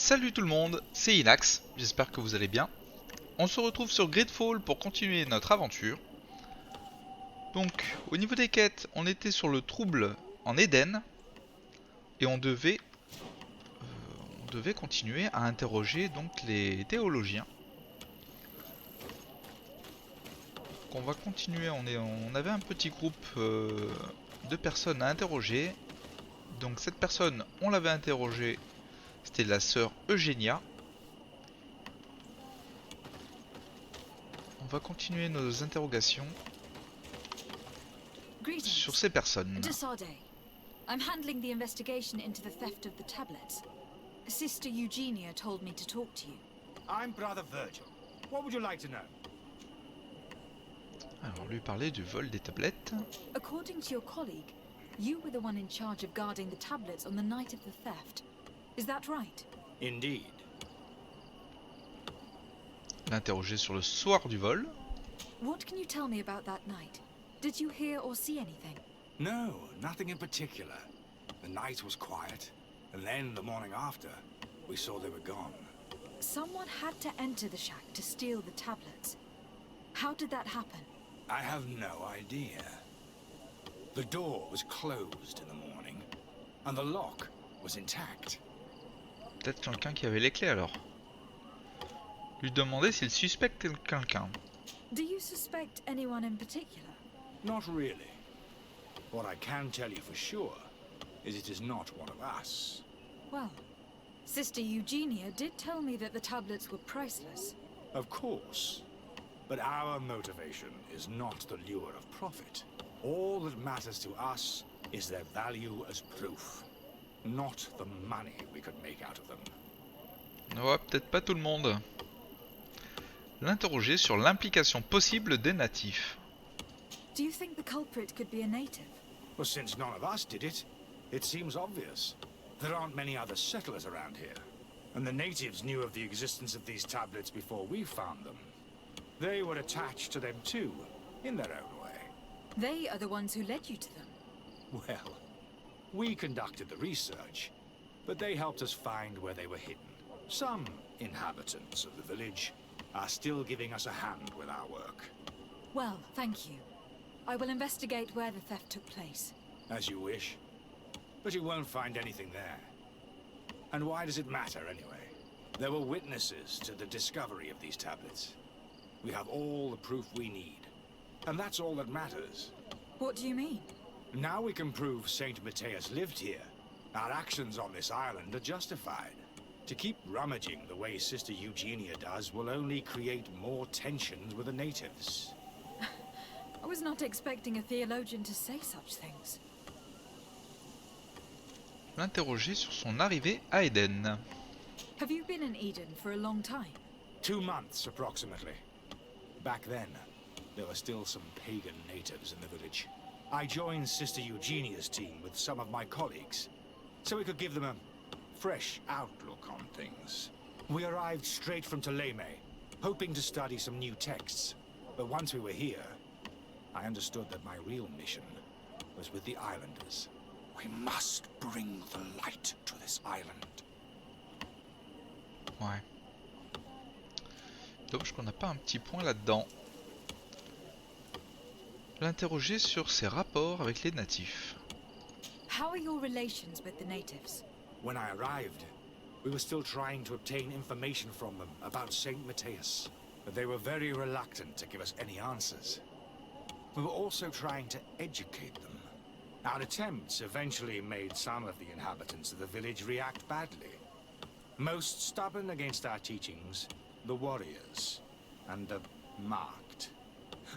Salut tout le monde, c'est Inax, j'espère que vous allez bien. On se retrouve sur Gridfall pour continuer notre aventure. Donc, au niveau des quêtes, on était sur le trouble en Éden. Et on devait continuer à interroger donc les théologiens. Donc on va continuer, on avait un petit groupe de personnes à interroger. Donc cette personne, on l'avait interrogée, c'était la sœur Eugénia. On va continuer nos interrogations sur Greetings. ces personnes. Desade. I'm handling the investigation into the theft of the tablets. Sister Eugenia told me to talk to you. I'm Brother Virgil. What would you like to know? Alors lui parler du vol des tablettes. According to your colleague, you were the one in charge of guarding the tablets on the night of the theft. Is that right? Indeed. L'interroger sur le soir du vol. What can you tell me about that night? Did you hear or see anything? No, nothing in particular. The night was quiet, and then the morning after, we saw they were gone. Someone had to enter the shack to steal the tablets. How did that happen? I have no idea. The door was closed in the morning, and the lock was intact. Peut-être quelqu'un qui avait les clés alors. Lui demander s'il suspecte quelqu'un. Do you suspect anyone in particular? Not really. What I can tell you for sure is it is not one of us. Well, Sister Eugenia did tell me that the tablets were priceless. Of course. But our motivation is not the lure of profit. All that matters to us is their value as proof, not the money we could make out of them. Ouais, peut-être pas tout le monde. L'interroger sur l'implication possible des natifs. Do you think the culprit could be a native? Well, since none of us did it, it seems obvious. There aren't many other settlers around here, and the natives knew of the existence of these tablets before we found them. They were attached to them too, in their own way. They are the ones who led you to them. Well, we conducted the research, but they helped us find where they were hidden. Some inhabitants of the village are still giving us a hand with our work. Well, thank you. I will investigate where the theft took place. As you wish. But you won't find anything there. And why does it matter anyway? There were witnesses to the discovery of these tablets. We have all the proof we need. And that's all that matters. What do you mean? Now we can prove Saint Matthias lived here. Our actions on this island are justified. To keep rummaging the way Sister Eugenia does will only create more tensions with the natives. I was not expecting a theologian to say such things. L'interroger sur son arrivée à Éden. Have you been in Eden for a long time? 2 months, approximately. Back then, there were still some pagan natives in the village. I joined Sister Eugenia's team with some of my colleagues, so we could give them a fresh outlook on things. We arrived straight from Ptolemy, hoping to study some new texts. But once we were here, I understood that my real mission was with the islanders. We must bring the light to this island. Ouais. Dommage qu'on n'a pas un petit point là-dedans. L'interroger sur ses rapports avec les natifs. How are your relations with the natives? When I arrived, we were still trying to obtain information from them about Saint Matthias, but they were very reluctant to give us any answers. We were also trying to educate them. Our attempts eventually made some of the inhabitants of the village react badly. Most stubborn against our teachings, the warriors, and the marked.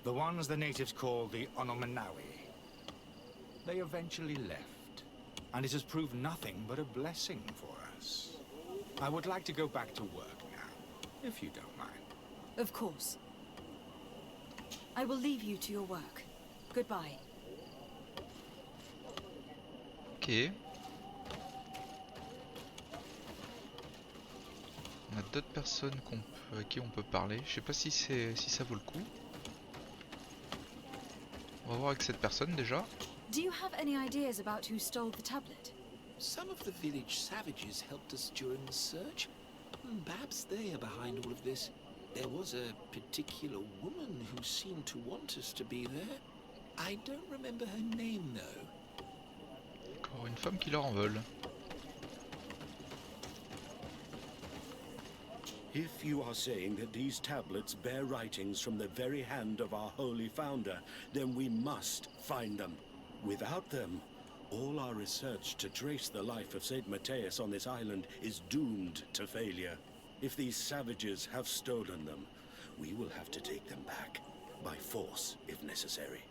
The ones the natives call the Onomanawi. They eventually left, and it has proved nothing but a blessing for us. I would like to go back to work now, if you don't mind. Of course. I will leave you to your work. Goodbye. Ok. On a d'autres personnes avec qui on peut parler. Je sais pas si ça vaut le coup. On va voir avec cette personne déjà. Do you have any ideas about who stole the tablet? Some of the village savages helped us during the search. Perhaps they are behind all of this. There was a particular woman who seemed to want us to be there. I don't remember her name though. Encore une femme qui leur en veulent. If you are saying that these tablets bear writings from the very hand of our holy founder, then we must find them. Without them, all our research to trace the life of Saint Matthias on this island is doomed to failure. If these savages have stolen them, we will have to take them back, by force if necessary.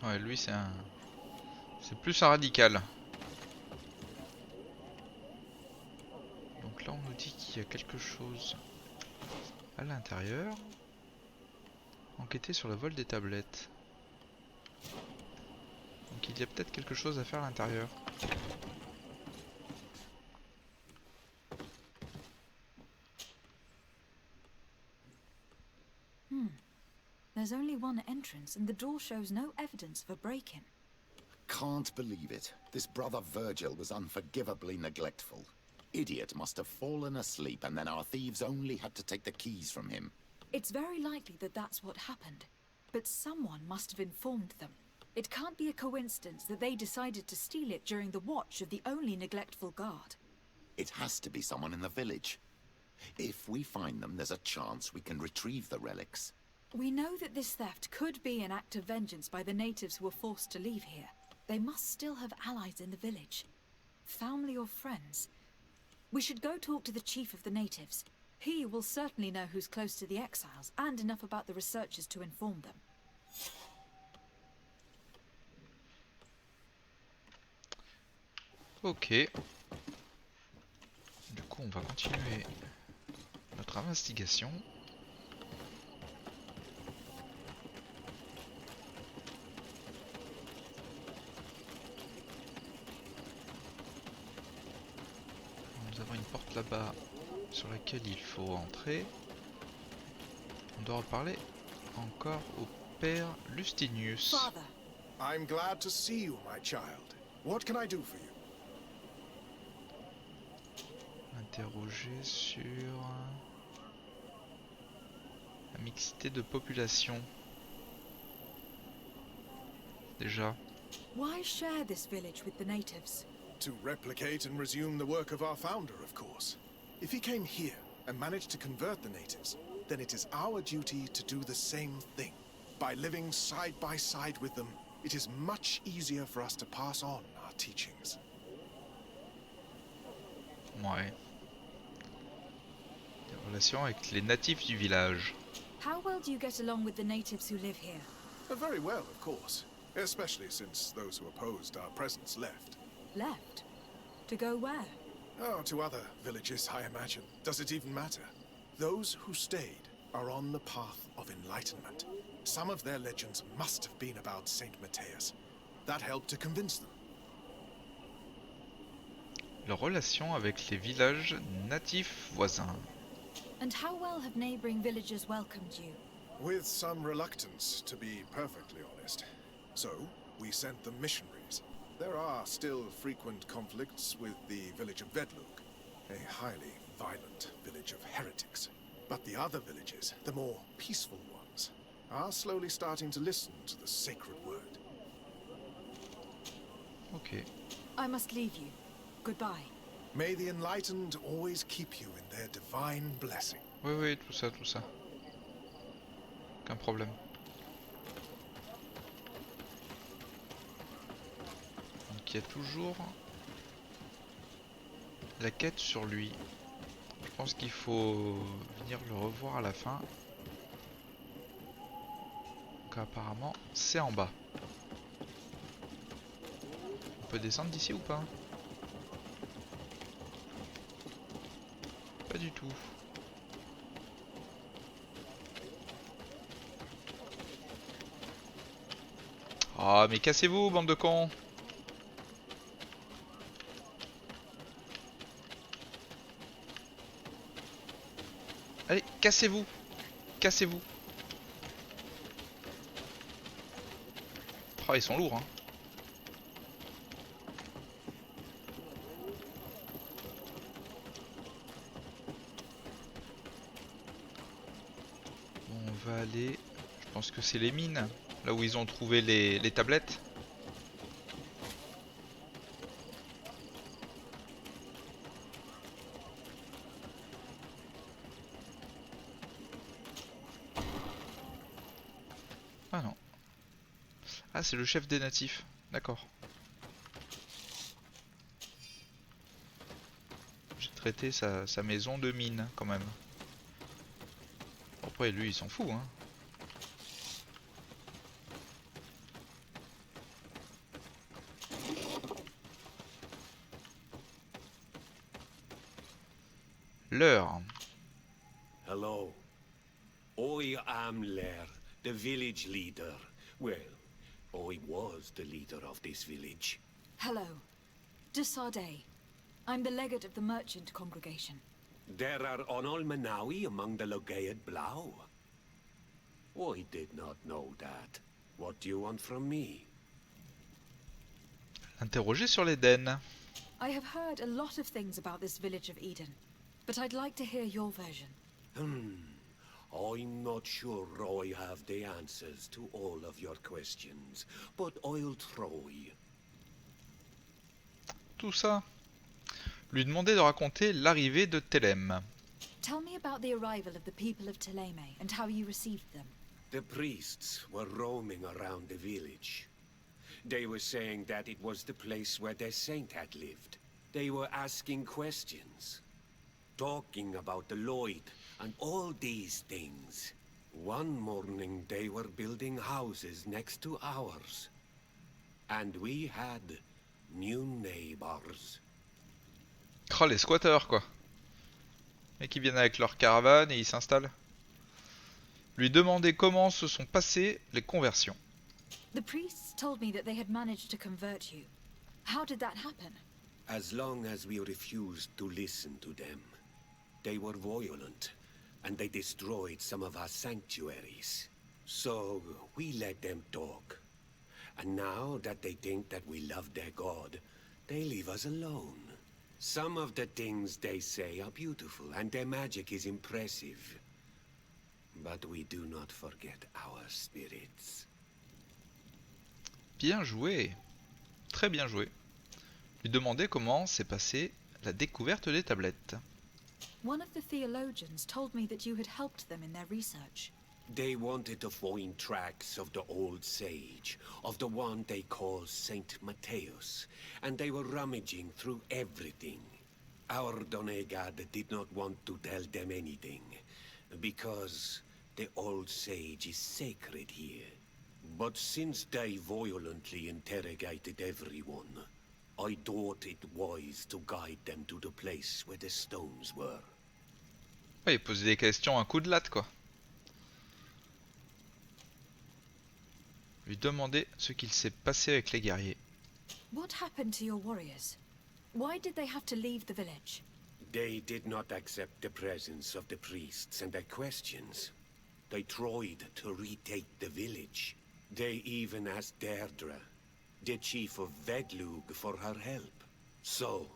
Ouais, lui c'est un... C'est plus un radical. Donc là on nous dit qu'il y a quelque chose à l'intérieur. Enquêter sur le vol des tablettes. Donc il y a peut-être quelque chose à faire à l'intérieur. There's only one entrance and the door shows no evidence of a break-in. Can't believe it. This brother Virgil was unforgivably neglectful. Idiot must have fallen asleep and then our thieves only had to take the keys from him. It's very likely that that's what happened, but someone must have informed them. It can't be a coincidence that they decided to steal it during the watch of the only neglectful guard. It has to be someone in the village. If we find them, there's a chance we can retrieve the relics. We know that this theft could be an act of vengeance by the natives who were forced to leave here. They must still have allies in the village. Family or friends. We should go talk to the chief of the natives. He will certainly know who's close to the exiles, and enough about the researchers to inform them. Ok. Du coup on va continuer notre investigation. Nous avons une porte là-bas sur laquelle il faut entrer. On doit reparler encore au père Lustinus. Father, I'm glad to see you, my child. What can I do for you? Interroger sur la mixité de population. Déjà. why share this village with the natives? To replicate and resume the work of our founder, of course. If he came here and managed to convert the natives, then it is our duty to do the same thing. By living side by side with them, it is much easier for us to pass on our teachings. Ouais. Des relations avec les natifs du village. How well do you get along with the natives who live here? Very well, of course. Especially since those who opposed our presence left. Left? To go where? Oh, to other villages, I imagine. Does it even matter? Those who stayed are on the path of enlightenment. Some of their legends must have been about Saint Matthias. That helped to convince them. Leurs relations avec les villages natifs voisins. And how well have neighboring villagers welcomed you? With some reluctance, to be perfectly honest. So, we sent them missionaries. There are still frequent conflicts with the village of Vedlug, a highly violent village of heretics. But the other villages, the more peaceful ones, are slowly starting to listen to the sacred word. Ok. I must leave you. Goodbye. May the enlightened always keep you in their divine blessing. Oui, oui, tout ça, tout ça. Aucun problème. Donc il y a toujours la quête sur lui. Je pense qu'il faut venir le revoir à la fin. Donc apparemment c'est en bas. On peut descendre d'ici ou pas? Pas du tout. Oh mais cassez-vous bande de cons. Allez, cassez-vous. Cassez-vous. Oh ils sont lourds hein. On va aller... Je pense que c'est les mines. Là où ils ont trouvé les tablettes. Ah non. Ah, c'est le chef des natifs. D'accord. J'ai traité sa maison de mine, quand même. Après, lui, il s'en fout, hein. L'heure. Hello. I am Lair, the village leader. Well, I was the leader of this village. Hello. De Sardet. I'm the legate of the merchant congregation. There are Onol Manawi among the Logaed Blau. I did not know that. What do you want from me? Interrogé sur l'Éden. I have heard a lot of things about this village of Eden, but I'd like to hear your version. I'm not sure I have the answers to all of your questions, but I'll try. Tout ça. Lui demander de raconter l'arrivée de Thélème. Tell me about the arrival of the people of Thélème and how you received them. The priests were roaming around the village. They were saying that it was the place where their saint had lived. They were asking questions, talking about the Lloyd and all these things. One morning they were building houses next to ours. And we had new neighbors. Oh, les squatteurs, quoi. Et qui viennent avec leur caravane et ils s'installent. Lui demander comment se sont passées les conversions. The priests told me that they had managed to convert you. How did that happen? As long as we refused to listen to them, they were violent, and they destroyed some of our sanctuaries. So we let them talk. And now that they think that we love their god, they leave us alone. Some of the things they say are beautiful, and their magic is impressive. But we do not forget our spirits. Bien joué. Très bien joué. Lui demander comment s'est passée la découverte des tablettes. One of the theologians told me that you had helped them in their research. They wanted to find tracks of the old sage, of the one they call Saint Matthias, and they were rummaging through everything. Our Donegad did not want to tell them anything, because the old sage is sacred here. But since they violently interrogated everyone, I thought it wise to guide them to the place where the stones were. Ouais, il posait des questions un coup de latte, quoi. Lui demander ce qu'il s'est passé avec les guerriers. What happened to your warriors? Why did they have to leave the village? They did not accept the presence of the priests and their questions. They tried to retake the village. They even asked Deirdre, the chief of Vedlug, for her help. So,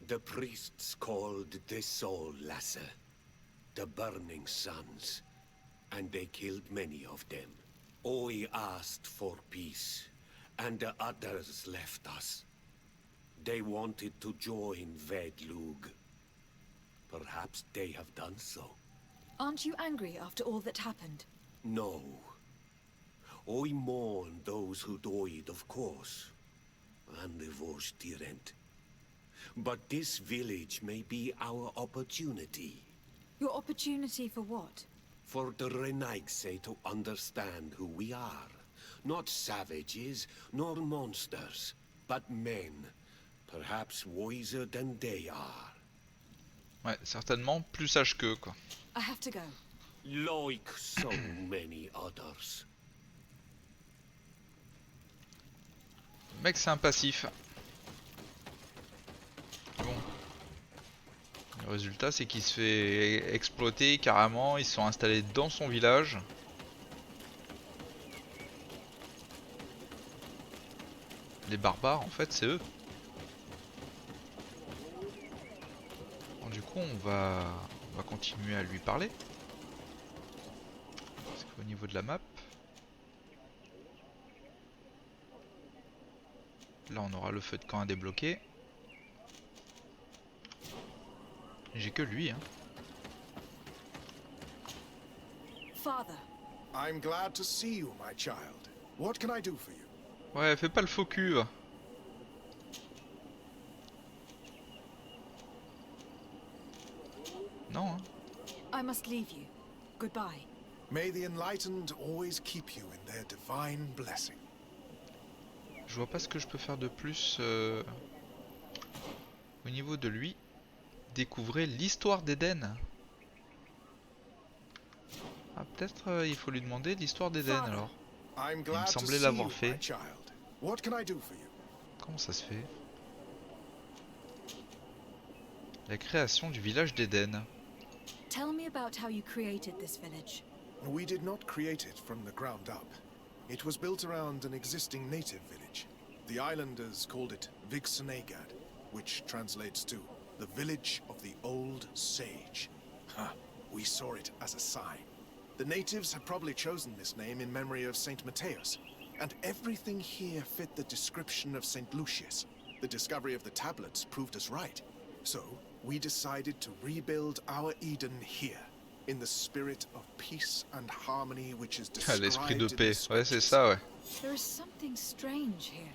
the priests called the Soul Lasser, the Burning Suns, and they killed many of them. I asked for peace, and the others left us. They wanted to join Vedlug. Perhaps they have done so. Aren't you angry after all that happened? No. I mourn those who died, of course, and the Voshtirent. But this village may be our opportunity. Your opportunity for what? For the Renaigse to understand who we are. Not savages, nor monsters, but men. Perhaps wiser than they are. Ouais, certainement plus sage qu'eux, quoi. I have to go. Like so many others. Le mec, c'est un passif. Bon. Le résultat, c'est qu'il se fait exploiter carrément. Ils se sont installés dans son village. Les barbares, en fait, c'est eux. Bon, du coup, on va continuer à lui parler. au niveau de la map. Là on aura le feu de camp à débloquer. J'ai que lui hein. Father, I'm glad to see you, my child. What can I do for you? Ouais, fais pas le faux cul. Non hein. I must leave you. Goodbye. May the enlightened always keep you in their divine blessing. Je vois pas ce que je peux faire de plus au niveau de lui. Découvrez l'histoire d'Éden. Ah peut-être il faut lui demander l'histoire d'Éden alors. I'm Il me glad to semblait see l'avoir you, fait. my child. What can I do for you? Comment ça se fait? La création du village d'Éden. Tell me about how you created this village. We did not create it from the ground up. It was built around an existing native village. The islanders called it Vixenagad, which translates to the village of the old sage. We saw it as a sign. The natives had probably chosen this name in memory of Saint Matthias, and everything here fit the description of Saint Lucius. The discovery of the tablets proved us right. So, we decided to rebuild our Eden here, in the spirit of peace and harmony which is Ah, l'esprit described de in the paix. Ouais, c'est scriptures. ça, ouais. There is something strange here.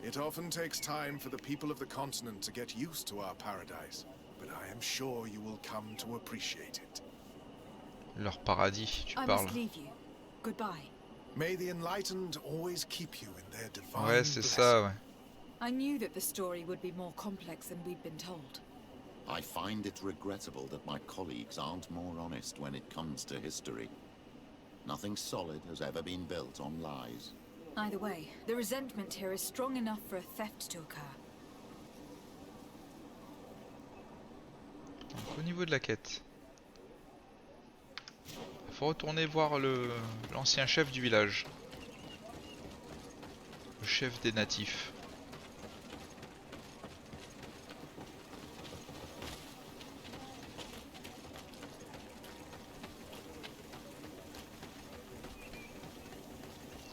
It often takes time for the people of the continent to get used to our paradise, but I am sure you will come to appreciate it. Leur paradis, tu I parles. must leave you. Goodbye. May the enlightened always keep you in their divine Ouais, c'est blessing. ça, ouais. I knew that the story would be more complex than we'd been told. I find it regrettable that my colleagues aren't more honest when it comes to history. Nothing solid has ever been built on lies. Either way, the resentment here is strong enough for a theft to occur. Donc, au niveau de la quête, il faut retourner voir l'ancien chef du village. Le chef des natifs.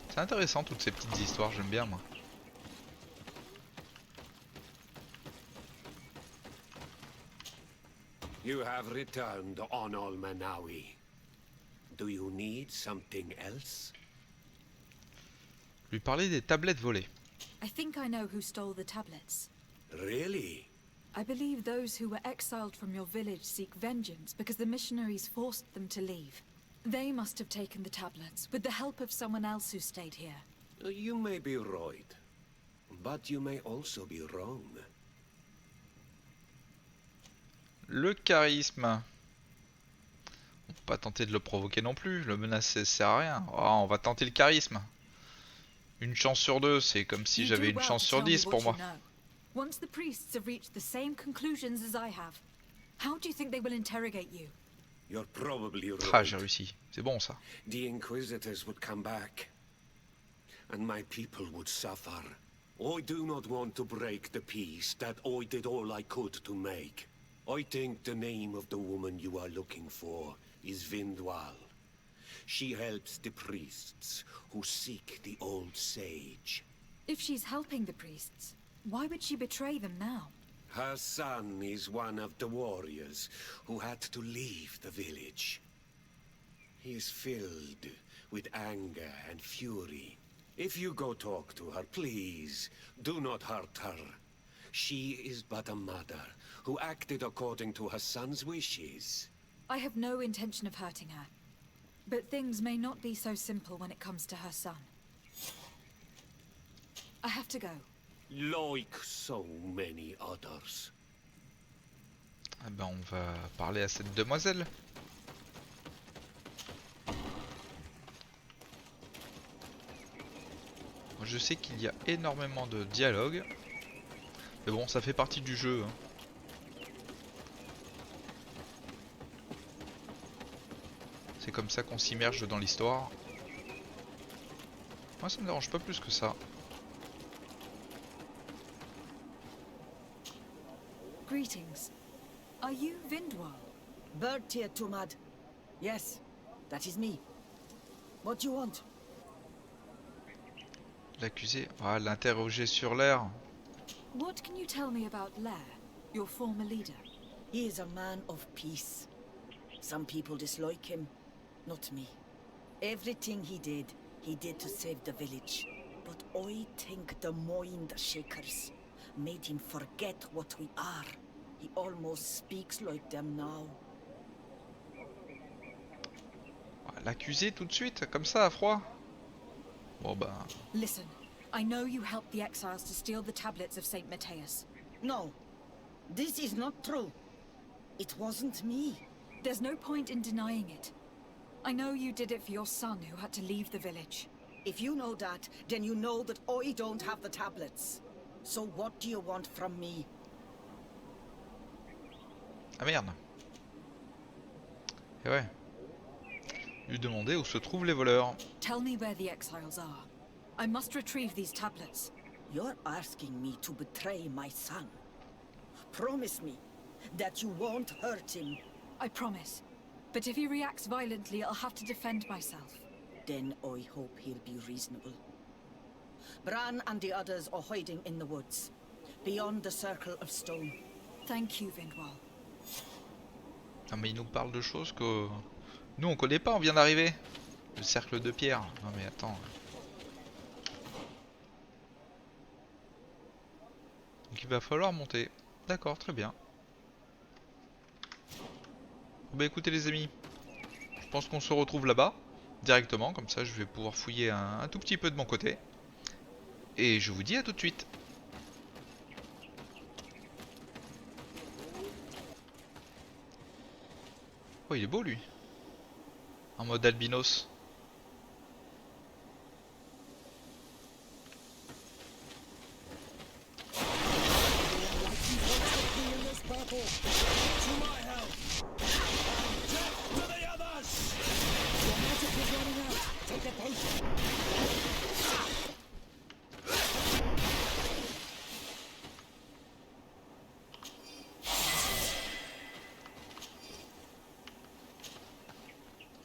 C'est intéressant toutes ces petites histoires, j'aime bien moi. You have returned on Manawi. Do you need something else? Lui parler des tablettes volées. I think I know who stole the tablets. Really? I believe those who were exiled from your village seek vengeance because the missionaries forced them to leave. They must have taken the tablets with the help of someone else who stayed here. You may be right, but you may also be wrong. Le charisme. On peut pas tenter de le provoquer non plus, le menacer ça sert à rien. Oh, on va tenter le charisme. Une chance sur deux, c'est comme si You j'avais do une well chance to sur tell me 10 pour what moi. you know. Once the priests have reached the same conclusions as I have, how do you think they will interrogate you? You're probably Ah, right. j'ai réussi. C'est bon ça. The Inquisitors would come back, and my people would suffer. I do not want to break the peace that I did all I could to make. I think the name of the woman you are looking for is Vindwal. She helps the priests who seek the old sage. If she's helping the priests, why would she betray them now? Her son is one of the warriors who had to leave the village. He is filled with anger and fury. If you go talk to her, please, do not hurt her. She is but a mother who acted according to her son's wishes. I have no intention of hurting her. But things may not be so simple when it comes to her son. I have to go. Like so many others. Ah ben on va parler à cette demoiselle. Moi, je sais qu'il y a énormément de dialogues. Mais bon, ça fait partie du jeu. Hein. C'est comme ça qu'on s'immerge dans l'histoire. Moi ça me dérange pas plus que ça. Greetings. Are you Vindwal? Bertia Tumad. Yes, that is me. What do you want? L'accusé. Ah, l'interroger sur l'air. What can you tell me about Lair, your former leader? He is a man of peace. Some people dislike him, not me. Everything he did to save the village. But I think the Mind Shakers made him forget what we are. He almost speaks like them now. L'accuser tout de suite, comme ça, à froid. Bon bah... Listen, I know you helped the exiles to steal the tablets of Saint Matthias. No, this is not true. It wasn't me. There's no point in denying it. I know you did it for your son who had to leave the village. If you know that, then you know that I don't have the tablets. So what do you want from me? Ah merde. Et ouais. Lui demander où se trouvent les voleurs. Tell me where the exiles are. I must retrieve these tablets. You're asking me to betray my son. Promise me that you won't hurt him. I promise. But if he reacts violently, I'll have to defend myself. Then I hope he'll be reasonable. Bran and the others are hiding in the woods, beyond the circle of stone. Thank you, Vindwal. Ah mais il nous parle de choses que... Nous on connaît pas, on vient d'arriver. Le cercle de pierre. Non mais attends. Donc il va falloir monter. D'accord, très bien. Bon, bah écoutez les amis. Je pense qu'on se retrouve là-bas. Directement, comme ça je vais pouvoir fouiller un tout petit peu de mon côté. Et je vous dis à tout de suite. Oh il est beau lui. En mode albinos.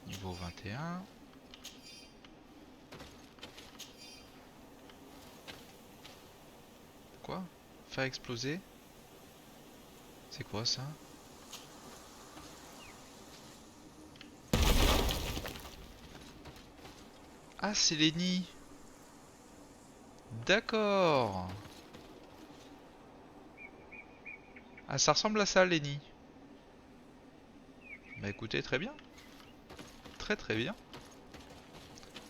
Niveau 21. Quoi? Faire exploser? C'est quoi ça? Ah, c'est les nids. D'accord. Ah, ça ressemble à ça, les nids. Bah écoutez, très bien. Très bien.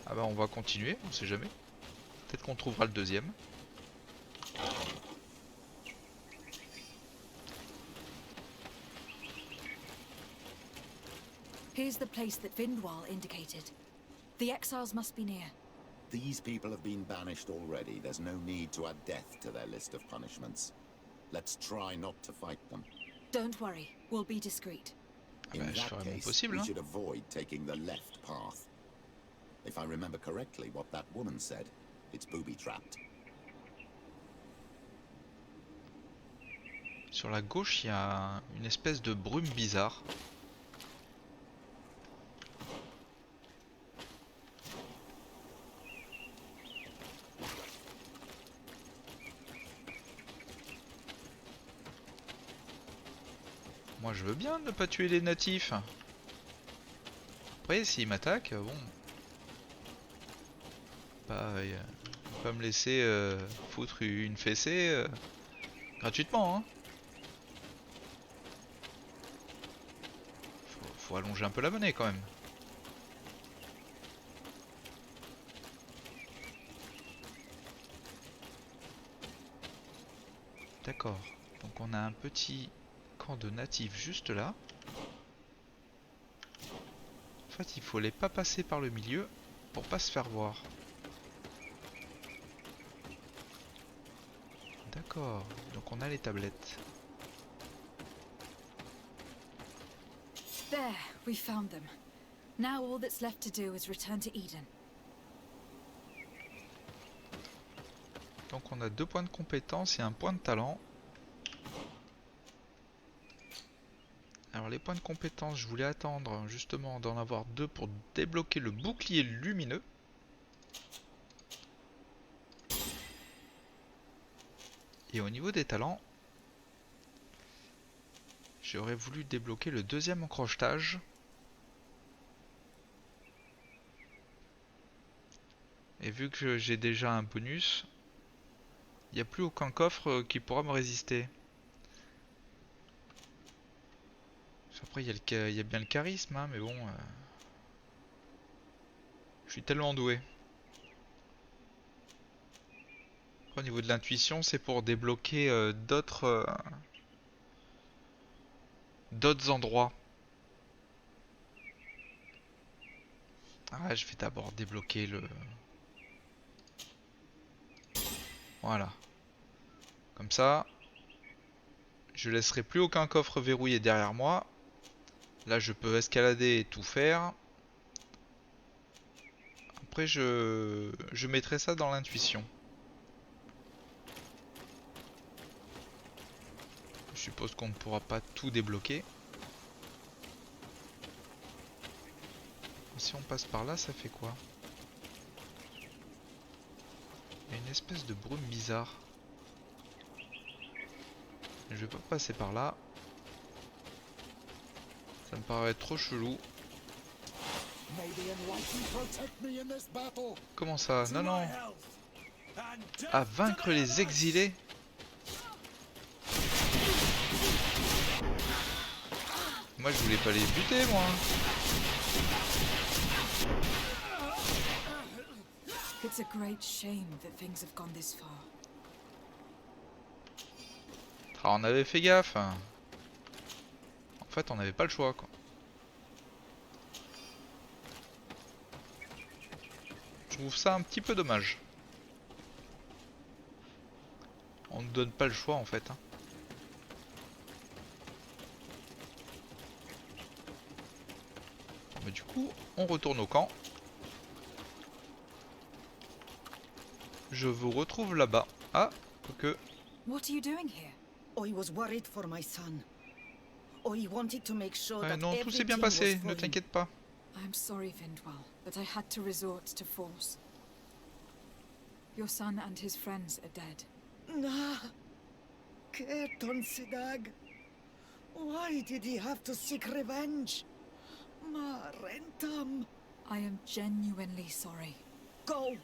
Ah bah on va continuer, on sait jamais. Peut-être qu'on trouvera le deuxième. Here's the place that Vindwal indicated. The exiles must be near. These people have been banished already. There's no need to add death to their list of punishments. Let's try not to fight them. Don't worry, we'll be discreet. Ah In bah, je that ferai mon case, possible, we hein. should avoid taking the left path. If I remember correctly what that woman said, it's booby-trapped. Sur la gauche, il y a une espèce de brume bizarre. Moi je veux bien ne pas tuer les natifs. Après s'ils m'attaquent, bon... Pas me laisser foutre une fessée gratuitement, hein. Faut allonger un peu la monnaie quand même. D'accord, donc on a un petit camp de natifs juste là. En fait il faut les pas passer par le milieu pour pas se faire voir. D'accord, donc on a les tablettes. There, we found them. Now all that's left to do is return to Eden. Donc on a 2 points de compétence et un point de talent. Alors les points de compétence, je voulais attendre justement d'en avoir 2 pour débloquer le bouclier lumineux. Et au niveau des talents, j'aurais voulu débloquer le deuxième encrochetage. Et vu que j'ai déjà un bonus, il n'y a plus aucun coffre qui pourra me résister. Après, il y a bien le charisme, hein, mais bon... je suis tellement doué. Au niveau de l'intuition, c'est pour débloquer d'autres endroits. Ah, je vais d'abord débloquer le... Voilà. Comme ça, je laisserai plus aucun coffre verrouillé derrière moi. Là, je peux escalader et tout faire. Après, je mettrai ça dans l'intuition. Je suppose qu'on ne pourra pas tout débloquer. Si on passe par là, ça fait quoi? Il y a une espèce de brume bizarre. Je vais pas passer par là. Ça me paraît trop chelou. Comment ça? Non, non. À vaincre les exilés? Moi, je voulais pas les buter, moi. It's a great shame that things have gone this far. Ah, on avait fait gaffe. En fait, on n'avait pas le choix, quoi. Je trouve ça un petit peu dommage. On ne donne pas le choix, en fait. Hein. Mais du coup, on retourne au camp. Je vous retrouve là-bas. Ah, que... What are you doing here? I was worried for my son. I wanted to make sure that non, tout s'est bien everything passé, was ne fine. t'inquiète pas. I'm sorry, Vindwell, but I had to resort to force. Your son and his friends are dead. Nah. Keton Sidag. Why did he have to seek revenge? Ma Rentam. I am genuinely sorry. Go.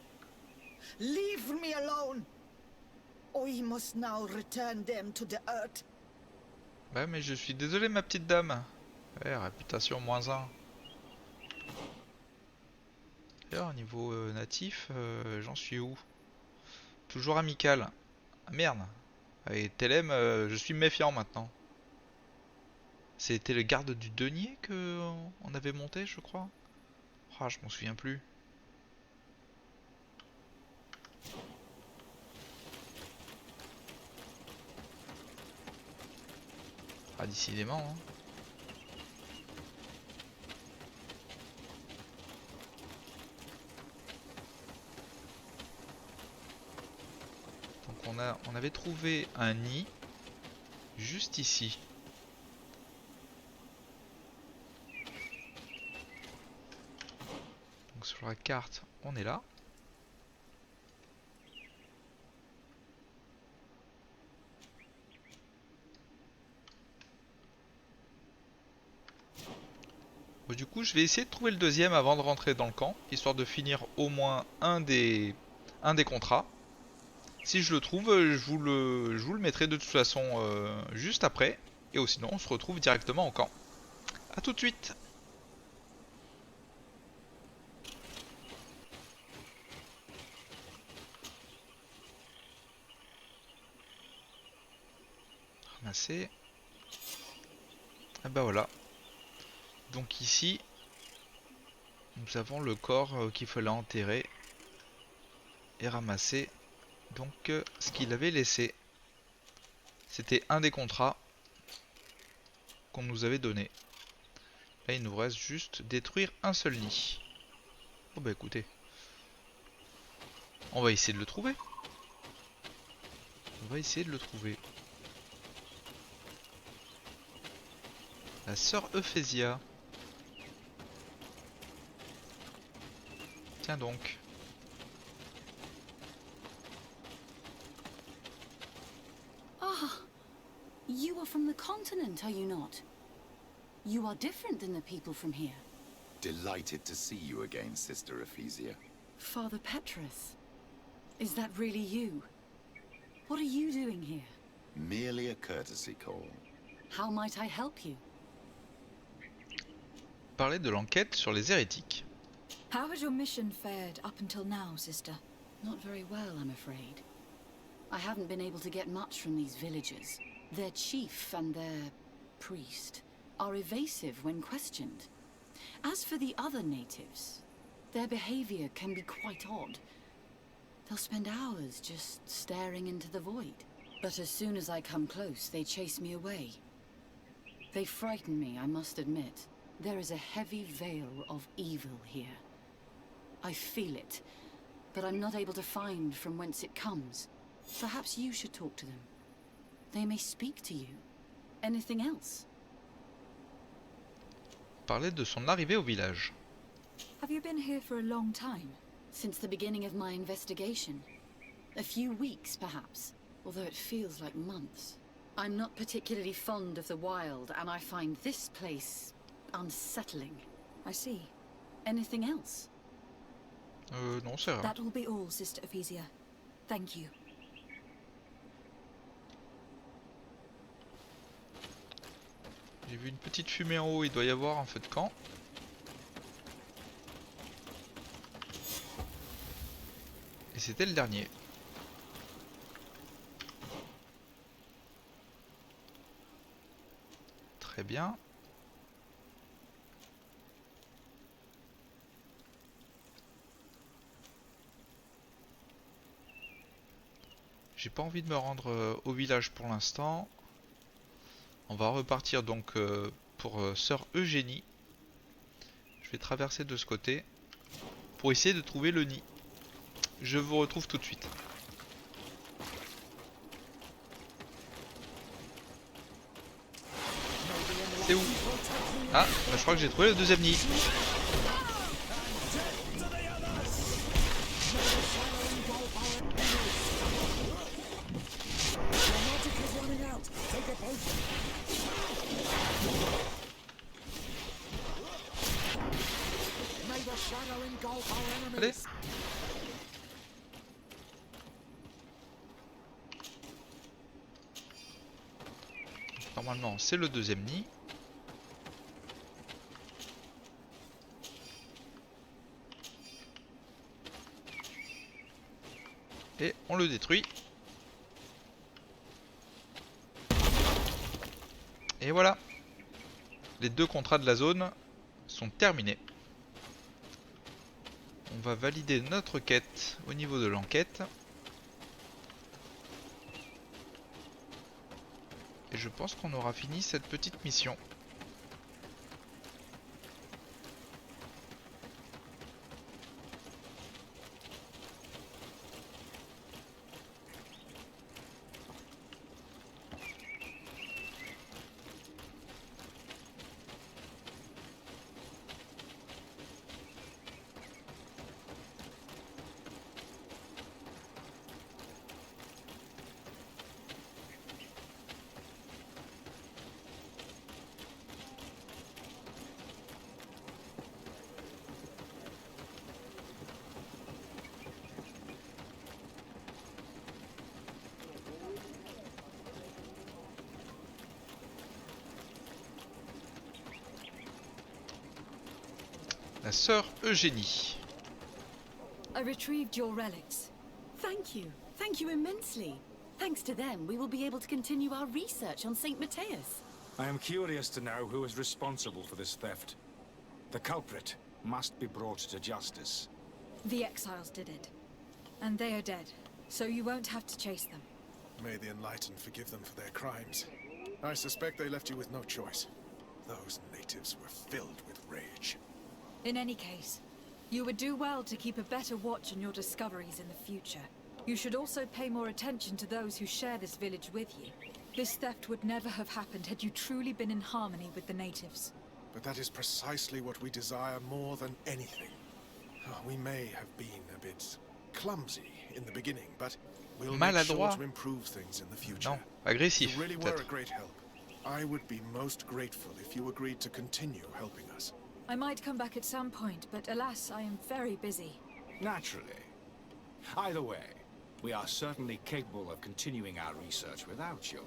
Leave me alone. I must now return them to the earth. Bah mais je suis désolé ma petite dame. Ouais, réputation -1. D'ailleurs, niveau natif, j'en suis où? Toujours amical. Ah merde. Avec Telem, je suis méfiant maintenant. C'était le garde du denier que on avait monté, je crois. Ah, je m'en souviens plus. Ah, décidément. Hein. Donc on avait trouvé un nid juste ici. Donc sur la carte, on est là. Bon, du coup, je vais essayer de trouver le deuxième avant de rentrer dans le camp, histoire de finir au moins un des contrats. Si je le trouve, je vous le mettrai de toute façon juste après. Et sinon, on se retrouve directement au camp. A tout de suite. Ramasser. Ah bah voilà. Donc ici, nous avons le corps qu'il fallait enterrer et ramasser. Donc ce qu'il avait laissé, c'était un des contrats qu'on nous avait donné. Là il nous reste juste détruire un seul nid. Oh bah écoutez, on va essayer de le trouver. La sœur Euphésia. Tiens donc. Ah, you are from the continent, are you not? You are different than the people from here. Delighted to see you again, Sister Ephesia. Father Petrus, is that really you? What are you doing here? Merely a courtesy call. How might I help you? Parler de l'enquête sur les hérétiques. How has your mission fared up until now, sister? Not very well, I'm afraid. I haven't been able to get much from these villagers. Their chief and their priest are evasive when questioned. As for the other natives, their behavior can be quite odd. They'll spend hours just staring into the void. But as soon as I come close, they chase me away. They frighten me, I must admit. There is a heavy veil of evil here. I feel it, but I'm not able to find from whence it comes. Perhaps you should talk to them. They may speak to you. Anything else? Parler de son arrivée au village. Have you been here for a long time? Since the beginning of my investigation. A few weeks, perhaps, although it feels like months. I'm not particularly fond of the wild, and I find this place unsettling. I see. Anything else? Non, c'est rare. That will be all, Sister Ephesia. Thank you. J'ai vu une petite fumée en haut, il doit y avoir un feu de camp. Et c'était le dernier. Très bien. J'ai pas envie de me rendre au village pour l'instant. On va repartir donc pour Sœur Eugénie. Je vais traverser de ce côté pour essayer de trouver le nid. Je vous retrouve tout de suite. C'est où? Ah, bah, je crois que j'ai trouvé le deuxième nid. Allez. Normalement, c'est le deuxième nid. Et on le détruit. Et voilà. Les deux contrats de la zone sont terminés. On va valider notre quête au niveau de l'enquête. Et je pense qu'on aura fini cette petite mission. La sœur Eugénie. I retrieved your relics. Thank you. Thank you immensely. Thanks to them, we will be able to continue our research on St. Matthias. I am curious to know who is responsible for this theft. The culprit must be brought to justice. The exiles did it. And they are dead, so you won't have to chase them. May the Enlightened forgive them for their crimes. I suspect they left you with no choice. Those natives were filled with rage. In any case, you would do well to keep a better watch on your discoveries in the future. You should also pay more attention to those who share this village with you. This theft would never have happened had you truly been in harmony with the natives. But that is precisely what we desire more than anything. We may have been a bit clumsy in the beginning, but we'll make sure to improve things in the future. Non, agressif, You really were peut-être. a great help. I would be most grateful if you agreed to continue helping us. I might come back at some point, but alas, I am very busy. Naturally. Either way, we are certainly capable of continuing our research without you.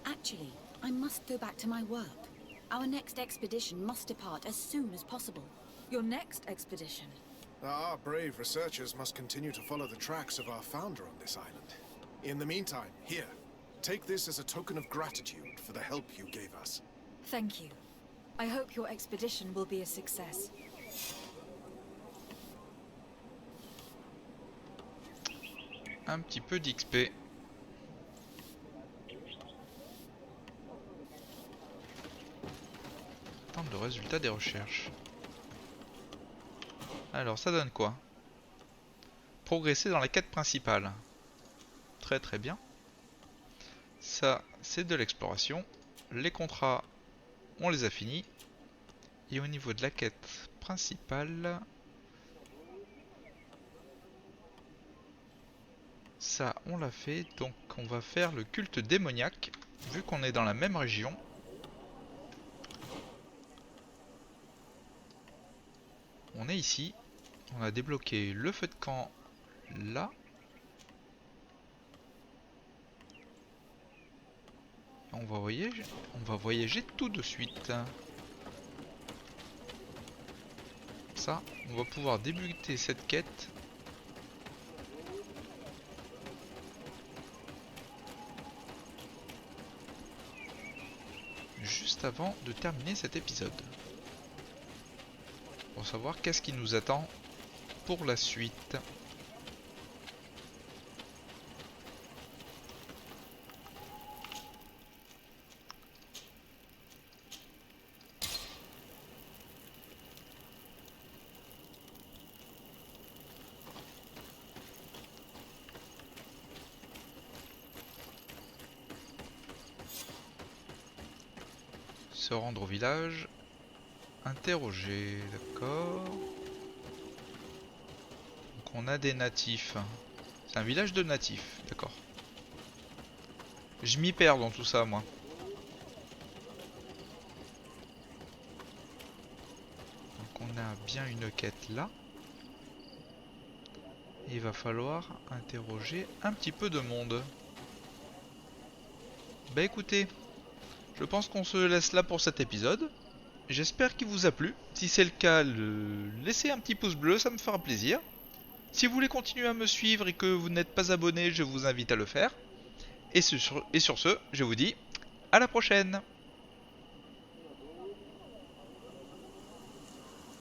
Actually, I must go back to my work. Our next expedition must depart as soon as possible. Your next expedition? Our brave researchers must continue to follow the tracks of our founder on this island. In the meantime, here, take this as a token of gratitude for the help you gave us. Thank you. I hope your expedition will be a success. Un petit peu d'XP. Attendre le résultat des recherches. Alors ça donne quoi? Progresser dans la quête principale. Très très bien. Ça c'est de l'exploration. Les contrats on les a finis. Et au niveau de la quête principale, ça on l'a fait. Donc on va faire le culte démoniaque. Vu qu'on est dans la même région. On est ici. On a débloqué le feu de camp là. On va voyager tout de suite. Ça, on va pouvoir débuter cette quête. Juste avant de terminer cet épisode. Pour savoir qu'est-ce qui nous attend pour la suite. Se rendre au village. Interroger, d'accord. Donc on a des natifs. C'est un village de natifs, d'accord. Je m'y perds dans tout ça, moi. Donc on a bien une quête là. Et il va falloir interroger un petit peu de monde. Bah écoutez, je pense qu'on se laisse là pour cet épisode. J'espère qu'il vous a plu. Si c'est le cas, laissez un petit pouce bleu, ça me fera plaisir. Si vous voulez continuer à me suivre et que vous n'êtes pas abonné, je vous invite à le faire. Et sur ce, je vous dis à la prochaine.